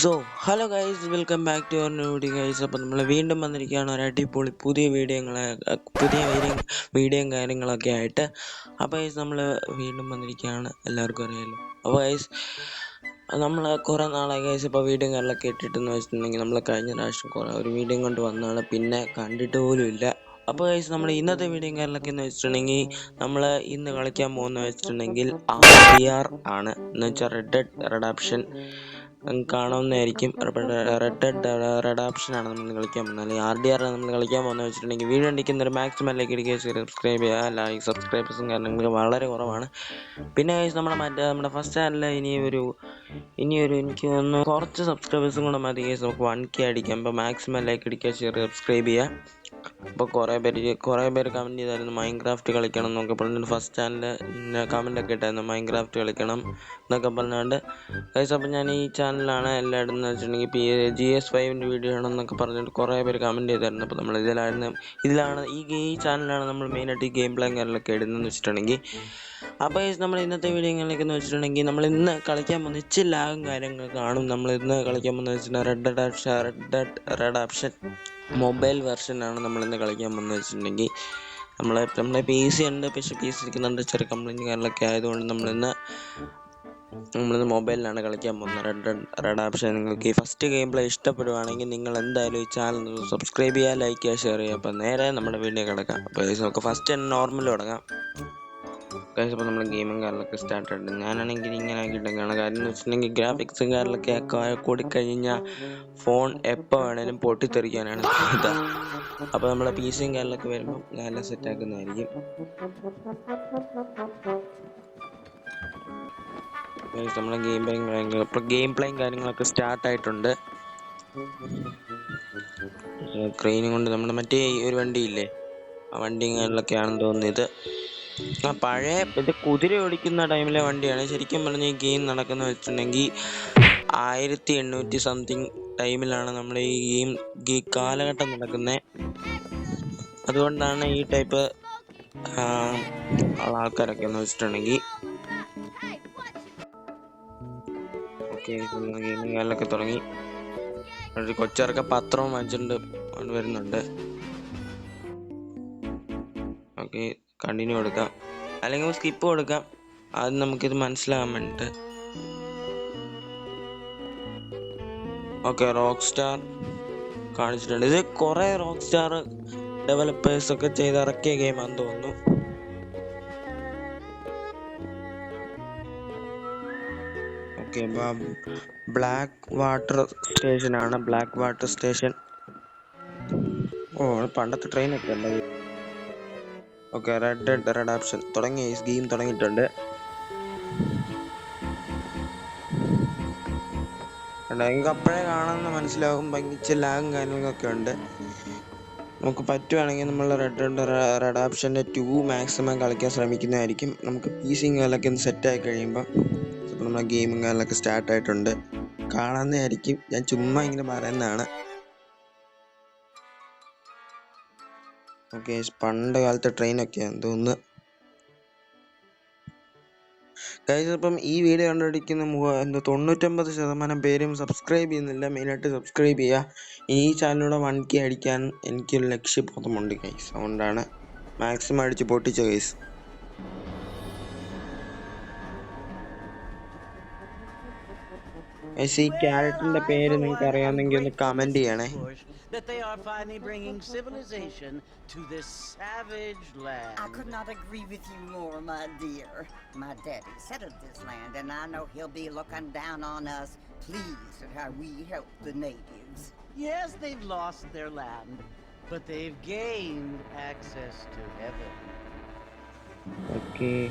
So hello guys, welcome back to our new video guys. അപ്പോൾ നമ്മൾ വീണ്ടും വന്നിരിക്കുകയാണ് ഒരു അടിപൊളി പുതിയ വീഡിയോയും കാര്യങ്ങളൊക്കെ ആയിട്ട്. അപ്പോൾ ഗൈസ് നമ്മൾ വീണ്ടും വന്നിരിക്കുകയാണ്, എല്ലാവർക്കും അറിയാമല്ലോ. അപ്പോൾ ഗൈസ് നമ്മൾ കുറേ നാളായി ഗൈസ് ഇപ്പോൾ വീഡിയോ കാര്യങ്ങളൊക്കെ ഇട്ടിട്ടെന്ന് വെച്ചിട്ടുണ്ടെങ്കിൽ നമ്മൾ കഴിഞ്ഞ പ്രാവശ്യം ഒരു വീഡിയോ കൊണ്ട് വന്നതാണ്, പിന്നെ കണ്ടിട്ട് പോലും ഇല്ല. അപ്പോൾ ഗൈസ് നമ്മൾ ഇന്നത്തെ വീഡിയോ കാര്യങ്ങളൊക്കെ എന്ന് വെച്ചിട്ടുണ്ടെങ്കിൽ നമ്മൾ ഇന്ന് കളിക്കാൻ പോകുന്നത് വെച്ചിട്ടുണ്ടെങ്കിൽ RDR ആണ്, എന്ന് വെച്ചാൽ റെഡ് ഡെഡ് റെഡംപ്ഷൻ കാണാവുന്നതായിരിക്കും. റെഡ് ഡെഡ് റെഡംപ്ഷൻ ആണ് നമ്മൾ കളിക്കാൻ പോകുന്നത്, അല്ലെങ്കിൽ RDR ആണ് നമ്മൾ കളിക്കാൻ പോകുന്നത് വെച്ചിട്ടുണ്ടെങ്കിൽ വീഡിയോ ഉണ്ടെങ്കിൽ ഒരു മാക്സിമം ലൈക്ക് അടിക്കുക, സബ്സ്ക്രൈബ് ചെയ്യുക. ലൈക്ക് സബ്സ്ക്രൈബേഴ്സും കാര്യങ്ങൾക്ക് വളരെ കുറവാണ്. പിന്നെ നമ്മുടെ ഫസ്റ്റ് ചാനലിൽ ഇനിയൊരു എനിക്ക് തോന്നുന്നു കുറച്ച് സബ്സ്ക്രൈബേഴ്സും കൂടെ മതി ഗൈസ്, നമുക്ക് 1K അടിക്കാം. അപ്പോൾ മാക്സിമം ലൈക്ക് അടിക്കുക, സബ്സ്ക്രൈബ് ചെയ്യുക. അപ്പോൾ കുറേ പേര് കമൻറ്റ് ചെയ്തായിരുന്നു മൈൻക്രാഫ്റ്റ് കളിക്കണം എന്നൊക്കെ പറഞ്ഞിട്ട്. ഫസ്റ്റ് ചാനലിൽ കമൻറ്റൊക്കെ ഇട്ടായിരുന്നു മൈൻക്രാഫ്റ്റ് കളിക്കണം എന്നൊക്കെ പറഞ്ഞുകൊണ്ട് ഗൈസ്. അപ്പോൾ ഞാൻ ഈ ചാനലാണ് എല്ലാം ഇടുന്നത് വെച്ചിട്ടുണ്ടെങ്കിൽ GS5 വീഡിയോ ആണെന്നൊക്കെ പറഞ്ഞിട്ട് കുറേ പേര് കമൻറ്റ് ചെയ്തായിരുന്നു. അപ്പോൾ നമ്മൾ ഇതിലാണ് ഈ ചാനലാണ് നമ്മൾ മെയിനായിട്ട് ഈ ഗെയിം പ്ലേയും കാര്യങ്ങളൊക്കെ ഇടുന്നതെന്ന് വെച്ചിട്ടുണ്ടെങ്കിൽ. അപ്പോൾ നമ്മൾ ഇന്നത്തെ വീഡിയോകളിലേക്ക് എന്ന് വെച്ചിട്ടുണ്ടെങ്കിൽ നമ്മൾ ഇന്ന് കളിക്കാൻ പോകുന്ന ഇച്ചിരി ലാഗും കാര്യങ്ങളൊക്കെ കാണും. നമ്മൾ ഇന്ന് കളിക്കാൻ പോകുന്നത് വെച്ചിട്ടുണ്ടെങ്കിൽ റെഡ് ഡെഡ് റെഡംപ്ഷൻ മൊബൈൽ വെർഷനാണ് നമ്മളിന്ന് കളിക്കാൻ പോകുന്നത് വെച്ചിട്ടുണ്ടെങ്കിൽ. നമ്മളെ PC ഉണ്ട്, പക്ഷേ PC ഇരിക്കുന്നുണ്ട് ചെറിയ കംപ്ലൈൻറ്റ് കാര്യങ്ങളൊക്കെ ആയതുകൊണ്ട് നമ്മളിന്ന് മൊബൈലിലാണ് കളിക്കാൻ പോകുന്നത് റെഡ് ഡെഡ് റെഡംപ്ഷൻ. നിങ്ങൾക്ക് ഈ ഫസ്റ്റ് ഗെയിം പ്ലേ ഇഷ്ടപ്പെടുവാണെങ്കിൽ നിങ്ങൾ എന്തായാലും ഈ ചാനൽ സബ്സ്ക്രൈബ് ചെയ്യുക, ലൈക്ക് ചെയ്യുക, ഷെയർ ചെയ്യുക. അപ്പോൾ നേരെ നമ്മുടെ വീഡിയോ കിടക്കാം. അപ്പോൾ നമുക്ക് ഫസ്റ്റ് നോർമൽ തുടങ്ങാം ഗൈസ്. അപ്പോൾ നമ്മൾ ഗെയിമും കാര്യങ്ങളൊക്കെ സ്റ്റാർട്ട് ആയിട്ട് ഞാനാണെങ്കിൽ ഇങ്ങനെ ആക്കിയിട്ടൊക്കെയാണ്. കാര്യം എന്ന് വെച്ചിട്ടുണ്ടെങ്കിൽ ഗ്രാഫിക്സും കാര്യങ്ങളൊക്കെ കൂടിക്കഴിഞ്ഞാൽ ഫോൺ എപ്പോൾ വേണേലും പൊട്ടിത്തെറിക്കാനാണ് സാധ്യത. അപ്പോൾ നമ്മളെ PCയും കാര്യങ്ങളൊക്കെ വരുമ്പോൾ നല്ല സെറ്റാക്കുന്നതായിരിക്കും. നമ്മളെ ഗെയിം പ്ലേയും കാര്യങ്ങളൊക്കെ സ്റ്റാർട്ടായിട്ടുണ്ട്. ക്രെയിനും കൊണ്ട് നമ്മുടെ മറ്റേ ഒരു വണ്ടിയില്ലേ, ആ വണ്ടിയും കാര്യങ്ങളൊക്കെയാണെന്ന് തോന്നുന്നത്. പഴയ ഇത് കുതിര ഓടിക്കുന്ന ടൈമിലെ വണ്ടിയാണ്. ശരിക്കും പറഞ്ഞ ഈ ഗെയിം നടക്കുന്ന വെച്ചിട്ടുണ്ടെങ്കിൽ 1800 സംതിങ് ടൈമിലാണ് നമ്മൾ ഈ കാലഘട്ടം നടക്കുന്നത്. അതുകൊണ്ടാണ് ഈ ടൈപ്പ് ആൾക്കാരൊക്കെ എന്ന് വെച്ചിട്ടുണ്ടെങ്കിൽ. ഓക്കെ, ഗെയിമിങ് കാലിലൊക്കെ തുടങ്ങി. ഒരു കൊച്ചിറക്ക പത്രവും വാങ്ങിച്ചിട്ടുണ്ട് വരുന്നുണ്ട്. ഓക്കെ, കണ്ടിന്യൂ കൊടുക്കാം, അല്ലെങ്കിൽ സ്കിപ്പ് കൊടുക്കാം, അത് നമുക്കിത് മനസ്സിലാകാൻ വേണ്ടിയിട്ട്. ഓക്കെ, റോക്ക് സ്റ്റാർ കാണിച്ചിട്ടുണ്ട്. ഇത് കുറേ റോക്ക് സ്റ്റാർ ഡെവലപ്പേഴ്സൊക്കെ ചെയ്തിറക്കിയ ഗെയിമാണെന്ന് തോന്നുന്നു. ഓക്കെ, ബ്ലാക്ക് വാട്ടർ സ്റ്റേഷനാണ്, ബ്ലാക്ക് വാട്ടർ സ്റ്റേഷൻ. ഓ, പണ്ടത്തെ ട്രെയിനൊക്കെ ഉണ്ട്. ഓക്കെ, റെഡ് ഡെഡ് റെഡംപ്ഷൻ തുടങ്ങി, ഗെയിം തുടങ്ങിയിട്ടുണ്ട്. എനിക്ക് അപ്പോഴേ കാണാമെന്ന് മനസ്സിലാവും, ഭയങ്കര ലാഗും കാര്യങ്ങളൊക്കെ ഉണ്ട്. നമുക്ക് പറ്റുവാണെങ്കിൽ നമ്മൾ റെഡ് ഡെഡ് റെഡംപ്ഷൻ്റെ 2 മാക്സിമം കളിക്കാൻ ശ്രമിക്കുന്നതായിരിക്കും. നമുക്ക് PCയും കാര്യങ്ങളൊക്കെ ഒന്ന് സെറ്റായി കഴിയുമ്പോൾ നമ്മളെ ഗെയിമും കാര്യങ്ങളൊക്കെ സ്റ്റാർട്ടായിട്ടുണ്ട്, കാണാവുന്നതായിരിക്കും. ഞാൻ ചുമ്മാ ഇങ്ങനെ പറയുന്നതാണ്. ഓക്കെ, പണ്ട് കാലത്തെ ട്രെയിനൊക്കെയാണെന്ന് തോന്നുന്നു ഗൈസ്. ഇപ്പം ഈ വീഡിയോ കണ്ടുപിടിക്കുന്ന 99% പേരും സബ്സ്ക്രൈബ് ചെയ്യുന്നില്ല. മെയിനായിട്ട് സബ്സ്ക്രൈബ് ചെയ്യുക. ഈ ചാനലിലൂടെ 1K അടിക്കാൻ എനിക്കൊരു ലക്ഷ്യബോധമുണ്ട് ഗൈസ്, അതുകൊണ്ടാണ് മാക്സിമം അടിച്ച് പൊട്ടിച്ച ഗൈസ്. ഈ ക്യാരക്ടറിന്റെ പേര് നിങ്ങൾക്ക് അറിയാമെങ്കിൽ ഒന്ന് കമന്റ് ചെയ്യണേ. That they are finally bringing civilization to this savage land. I could not agree with you more, my dear. My daddy settled this land, and I know he'll be looking down on us, pleased at how we help the natives. Yes, they've lost their land, but they've gained access to heaven. Okay.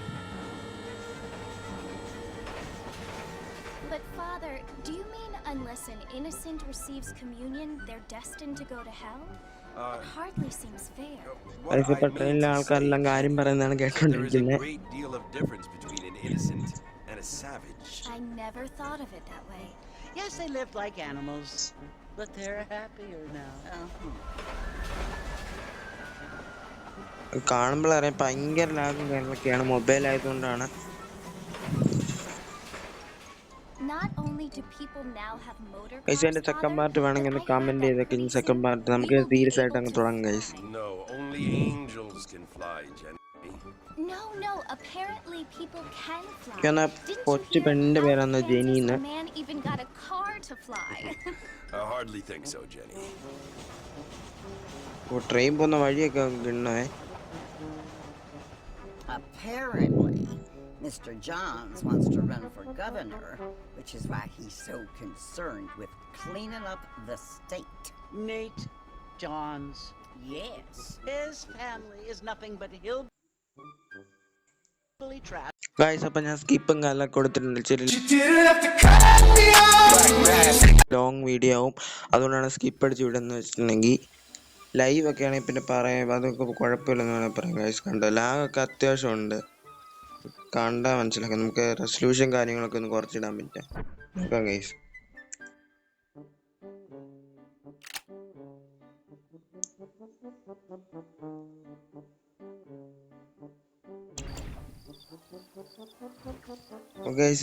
But Father, do you mean unless an innocent receives communion, they're destined to go to hell? It hardly seems fair. ട്രെയിനിലെ ആൾക്കാരെല്ലാം കാര്യം പറയുന്നതാണ് കേട്ടോണ്ടിരിക്കുന്നത്. There is a great deal of difference between an innocent and a savage. I never thought of it that way. Yes, they lived like animals, but they're happier now. കാണുമ്പോഴറിയാം ഭയങ്കര ലാഗും കാര്യങ്ങളൊക്കെയാണ്, mobile ആയതുകൊണ്ടാണ്. Not only do people now have motor guys cars, എൻ്റെ second Father? Part വേണമെങ്കിൽ ഒന്ന് But I heard comment that ചെയ്തൊക്കെ pretty second soon part we നമുക്ക് will be serious ആയിട്ട് able അങ്ങ് to തുടങ്ങാം guys. fly. No, only angels can fly, Jenny. No, apparently people can fly. എന്നാ Didn't you കൊച്ചു hear? പെണ്ണിൻ്റെ Out in പേരാണ് Kansas, ജെനീന്ന്. a man even got a car to fly. I hardly think so, Jenny. Train പോകുന്ന വഴിയൊക്കെ കിണ്ണേ. Apparently, Mr. Johns wants to run for governor, which is why he's so concerned with cleaning up the state. Nate Johns. Yes. His family is nothing but hillbilly trash. Guys അപ്പം ഞാൻ സ്കിപ്പും കാലൊക്കെ കൊടുത്തിട്ടുണ്ട്. ചെറിയ long video ആവും, അതുകൊണ്ടാണ് skip അടിച്ച് വിടുന്നത് വെച്ചിട്ടുണ്ടെങ്കിൽ. ലൈവ് ഒക്കെ ആണെങ്കിൽ പിന്നെ പറയാം, അതൊക്കെ കുഴപ്പമില്ലെന്ന് വേണമെങ്കിൽ പറയാം ഗൈസ്. കണ്ടോ ലാഗൊക്കെ അത്യാവശ്യമുണ്ട്, കണ്ടാൽ മനസ്സിലാക്കാം. നമുക്ക് റെസൊല്യൂഷൻ കാര്യങ്ങളൊക്കെ ഒന്ന് കുറച്ചിടാൻ പറ്റാം. നോക്കാം ഗൈസ്.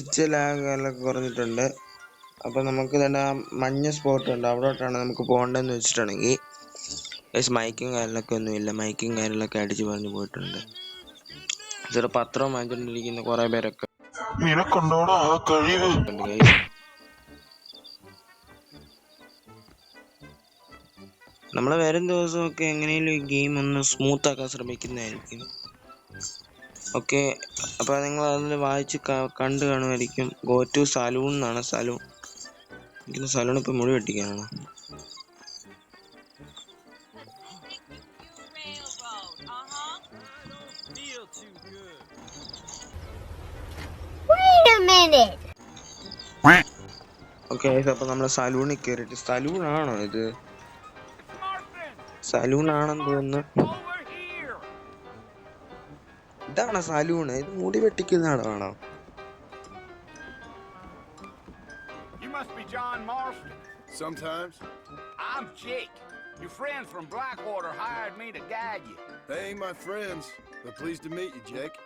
ഇച്ചിരി ലാഗെല്ലാം കുറഞ്ഞിട്ടുണ്ട്. അപ്പം നമുക്ക് തന്നെ ആ മഞ്ഞ സ്പോട്ട് ഉണ്ട്, അവിടോട്ടാണ് നമുക്ക് പോകേണ്ടതെന്ന് വെച്ചിട്ടുണ്ടെങ്കിൽ മൈക്കും കാര്യങ്ങളൊക്കെ ഒന്നുമില്ല. മൈക്കും കാര്യങ്ങളൊക്കെ അടിച്ച് പറഞ്ഞു പോയിട്ടുണ്ട്. ചില പത്രം വാങ്ങിച്ചുകൊണ്ടിരിക്കുന്ന കുറേ പേരൊക്കെ ഉണ്ട് ഗൈസ്. നമ്മൾ വരും ദിവസമൊക്കെ എങ്ങനെയും ഈ ഗെയിം ഒന്ന് സ്മൂത്ത് ആക്കാൻ ശ്രമിക്കുന്നതായിരിക്കും. ഓക്കെ, അപ്പോൾ നിങ്ങൾ അതിൽ വായിച്ച് കണ്ടു കാണുമായിരിക്കും. ഗോ ടു സലൂൺ എന്നാണ്. സലൂൺ എനിക്ക് സലൂൺ ഇപ്പം മുടി വെട്ടിക്കാനാണ്. ഓക്കെ, അപ്പോൾ നമ്മൾ സലൂണിൽ കയറിയിട്ട്, സലൂണാണോ ഇത്? സലൂണാണെന്ന് തോന്നുന്നു. ഇതാണ് സലൂണ്. ഇത് മുടി വെട്ടിക്കുന്നതാണോ? You must be John Marston. Sometimes. I'm Jake. Your friends from Blackwater hired me to guide you. They ain't my friends, but pleased to meet you, Jake.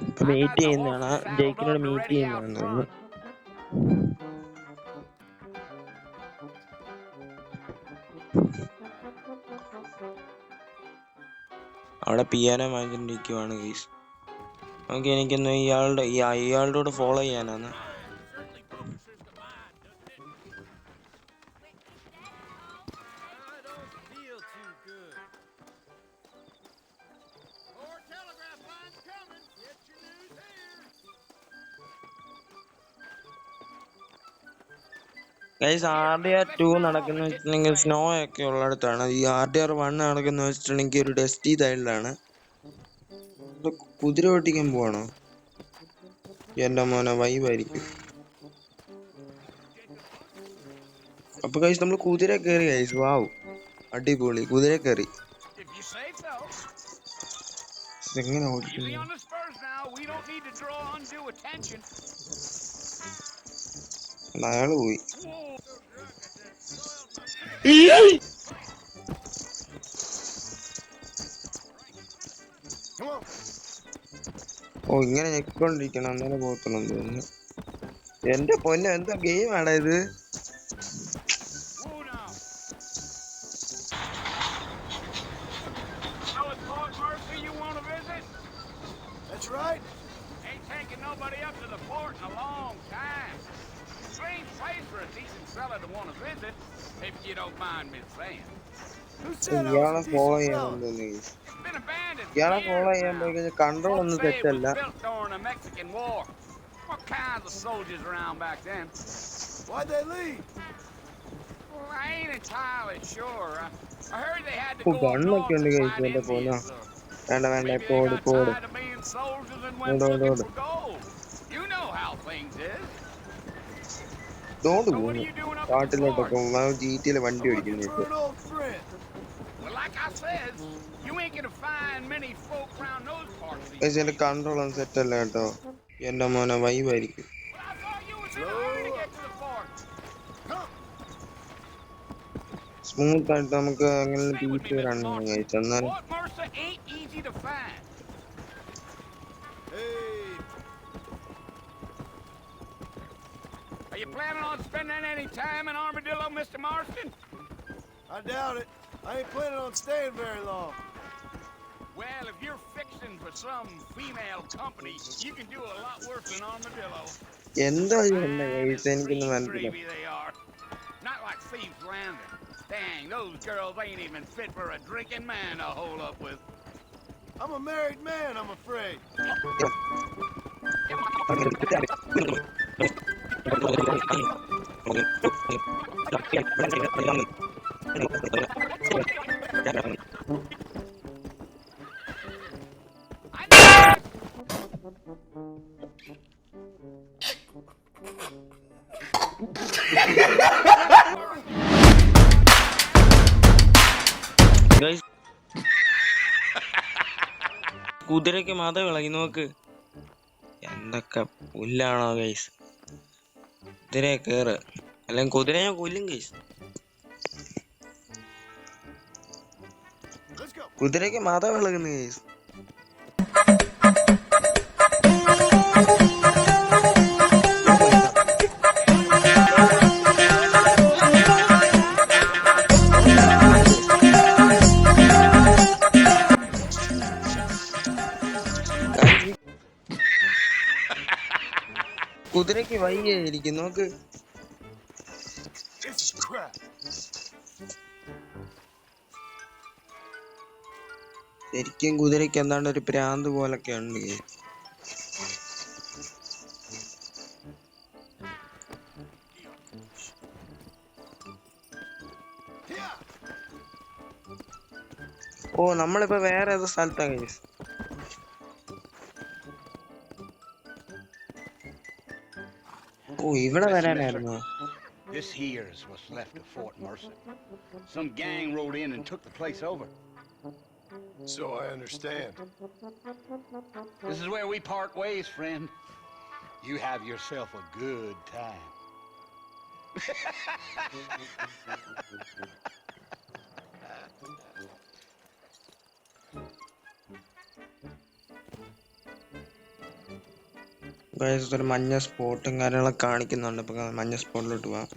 ഇപ്പം മീറ്റ് ചെയ്യുന്നതാണ്, ജയിക്കിനോട് മീറ്റ് ചെയ്യുന്നതാണ് തോന്നുന്നു. അവിടെ പിയാനോ വാങ്ങിച്ചിരിക്കുവാണ് ഗൈസ്. ഓക്കെ, എനിക്കൊന്ന് ഇയാളുടെ കൂടെ follow ചെയ്യാനാണ്. Guys, RDR 2 നടക്കുന്ന വെച്ചിട്ടുണ്ടെങ്കിൽ സ്നോ ഒക്കെ ഉള്ളിടത്താണ്. ഈ RDR 1 നടക്കുന്ന വെച്ചിട്ടുണ്ടെങ്കിൽ ഒരു ഡസ്റ്റി സൈഡിലാണ്. കുതിര ഓട്ടിക്കാൻ പോവാണോ? എൻ്റെ മോനെ വൈബായിരിക്കും. അപ്പൊ ഗൈസ് നമ്മൾ കുതിര കയറി ഗൈസ്. വാവ്, അടിപൊളി, കുതിര കയറി. If you say so. എങ്ങനെ Easy ഓടിക്കുന്നു? on the spurs now. We don't need to draw undue attention. അയാള് പോയി. ഓ, ഇങ്ങനെ ഞെക്കൊണ്ടിരിക്കണം, അന്നേരം പോകത്തണം തോന്നുന്നു. എന്റെ പൊന്നെ, എന്താ ഗെയിമാണോ ഇത്? Whoa now. So it's Port Mercy you want to visit? That's right. Ain't taking nobody up to the port in a long time. Strange place for a decent fella to want to visit, if you don't mind me saying. Who said I ഇയാളെ was a follow decent ചെയ്യാൻ fella? തോന്നുന്നു. It's been abandoned ഇയാളെ for follow years ചെയ്യാൻ now. പോയി കഴിഞ്ഞാൽ control ഒന്നും Folks say it തെറ്റല്ല. was built during the Mexican War. What kinds of soldiers around back then? Why'd they leave? Well, I ain't entirely sure. I heard they had to oh, go up ഗണ്ണൊക്കെ north ഉണ്ട് to guys. fight എന്റെ പോന്നോ, Indians. വേണ്ട വേണ്ട, Maybe ഇപ്പൊ they ഓട്, got ഇപ്പൊ ഓട്. tired of being soldiers and went Hold on, looking hold for gold. You know how things is. ഇതോട് So what പോകുന്നു are you doing up at the കാട്ടിലോട്ടൊക്കെ. fort? GTA വണ്ടി I'm ഓടിക്കുന്നു looking ഇപ്പൊ. for an old friend. Well, like I said, you ain't gonna find many folk around those parts these guys, എന്റെ days. Control ഒന്നും set അല്ല കേട്ടോ. എന്റെ മോനെ വൈബായിരിക്കും. Well, I thought you was in a hurry to get to the fort. Smooth ആയിട്ട് നമുക്ക് അങ്ങനെ Stay with me, beach Mr. Run ചെയ്യാൻ Marston. കഴിച്ചു. എന്നാലും Fort Mercer ain't easy to find. Hey. Are you planning on spending any time in Armadillo, Mr. Marston? I doubt it. I ain't planning on staying very long. Well, if you're fixing for some female company, you can do a lot worse than Armadillo. എന്താ Fine guys as എനിക്കൊന്നും cream മനസ്സിലായി. gravy they are. Not like Thieves Landing. Dang, those girls ain't even fit for a drinking man to hole up with. I'm a married man, I'm afraid. Guys കുതിരയ്ക്ക് മത വിളകി നോക്ക്. എന്തൊക്കെ പുല്ലാണോ guys. കുതിരയെ കേറ്, അല്ലെങ്കിൽ കുതിര ഞാൻ കൊല്ലും ഗൈസ്. Let's go. കുതിരയ്ക്ക് മത വിളകുന്നു ഗൈസ്. കുതിരയ്ക്ക് വയ്യായിരിക്കും നോക്ക്. This is crap. ശരിക്കും കുതിരയ്ക്ക് എന്താണ്ട് ഒരു പ്രാന്ത് പോലൊക്കെ ഉണ്ട്. ഓ നമ്മളിപ്പോ വേറെ ഏതോ സ്ഥലത്താ ഗൈസ്. ഓ ഇവിടെ വരാനായിരുന്നു. This here's what's left of Fort Mercer. Some gang rode in and took the place over. So I understand. This is where we part ways, friend. You have yourself a good time. Guys ഒരു മഞ്ഞ സ്പോട്ടും കാര്യങ്ങളൊക്കെ കാണിക്കുന്നുണ്ട്. ഇപ്പൊ മഞ്ഞ സ്പോട്ടിലോട്ട് പോവാം.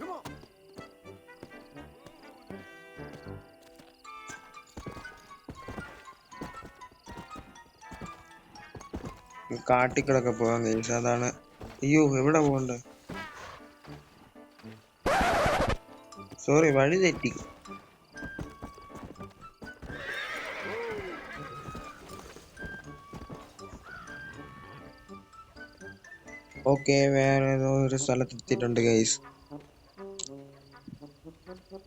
കാട്ടിക്കൂടൊക്കെ പോവാം guys. അതാണ്. അയ്യോ എവിടെ പോകണ്ടേ? സോറി വഴി തെറ്റി. ഓക്കെ വേറെ ഏതോ ഒരു സ്ഥലത്ത് എത്തിയിട്ടുണ്ട് ഗൈസ്.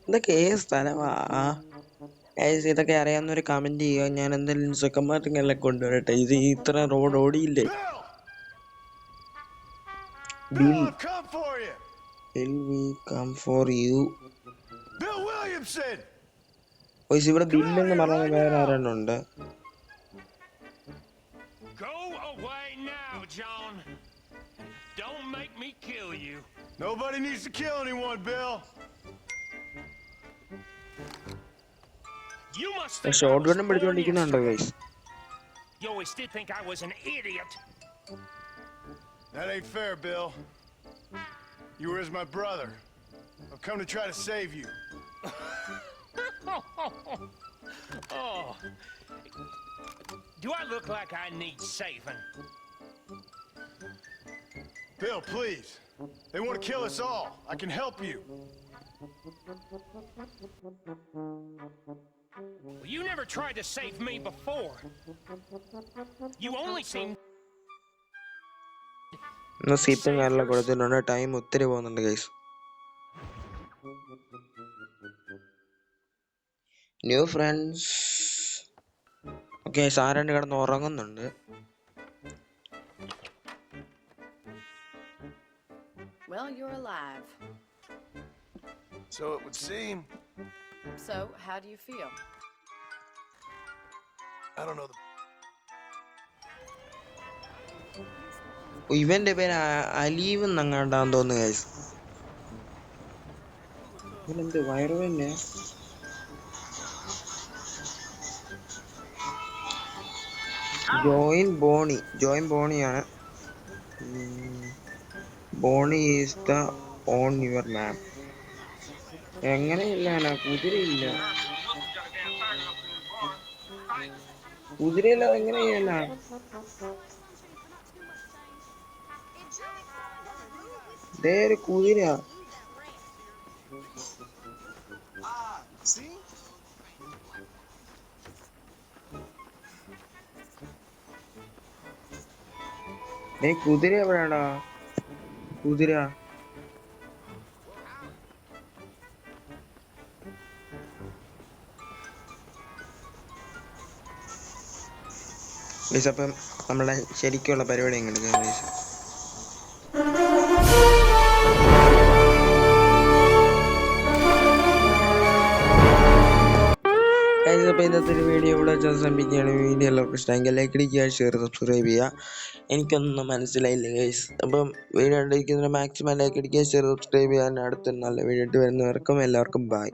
ഇതൊക്കെ ഏത് സ്ഥലമാ ഗൈസ്? ഇതൊക്കെ അറിയാവുന്നൊരു കമന്റ് ചെയ്യുക. ഞാൻ എന്തായാലും സെക്കൻഡ് കൊണ്ടുവരട്ടെ. ഇത് ഇത്ര road ഓടിയില്ലേ? Bill, I've come for you. Will we come for you? Bill Williamson. Guys ഇവിടെ ബില്ലെന്ന് പറഞ്ഞ വേറെ ആരെണ്ണുണ്ട്. Go away now, John. Don't make me kill you. Nobody needs to kill anyone, Bill. You must think I shot was ഗണ്ണും പിടിച്ചോണ്ടിരിക്കുന്നുണ്ടോ guys? You always did think I was an idiot. That ain't fair, Bill. You were as my brother. I've come to try to save you. Oh. Do I look like I need saving? Bill, please. They want to kill us all. I can help you. Well, you never tried to save me before. You only seem ഇന്ന് സീറ്റും കാര്യങ്ങളൊക്കെ കൊടുത്തിട്ടുണ്ട്. Time ഒത്തിരി പോകുന്നുണ്ട് guys. New friends. Okay സാരണ്ട് കിടന്ന് ഉറങ്ങുന്നുണ്ട്. Well, you're alive. So it would seem. So, how do you feel? I don't know. ഇവന്റെ പേര് അലീവ് എന്നങ്ങാണ്ടാന്ന് തോന്നുന്നു ഗൈസ്. ഇവനെന്ത് വയറുവേന്നെ? ജോയിൻ ബോണിയാണ്. Bonnie is the on your map. എങ്ങനെയില്ല കുതിരയില്ല, കുതിരയില്ല എങ്ങനെയല്ല. ഒരു കുതിര കുതിര എവിടെയാടാ? കുതിര അപ്പം നമ്മളെ ശരിക്കുള്ള പരിപാടി എങ്ങനെ അപ്പോൾ ഇന്നത്തെ ഒരു വീഡിയോ ഇവിടെ അവസാനിപ്പിക്കുകയാണ്. വീഡിയോ എല്ലാവർക്കും ഇഷ്ടമെങ്കിൽ ലൈക്ക് അടിക്കുക, ഷെയർ, സബ്സ്ക്രൈബ് ചെയ്യുക. എനിക്കൊന്നും മനസ്സിലായില്ല ഗൈസ്. അപ്പം വീഡിയോ കണ്ടിരിക്കുന്നതിന് മാക്സിമം ലൈക്ക് അടിക്കുക, ഷെയർ, സബ്സ്ക്രൈബ് ചെയ്യാൻ. അടുത്തൊരു നല്ല വീഡിയോ ഇട്ട് വരുന്നവർക്കും എല്ലാവർക്കും ബൈ.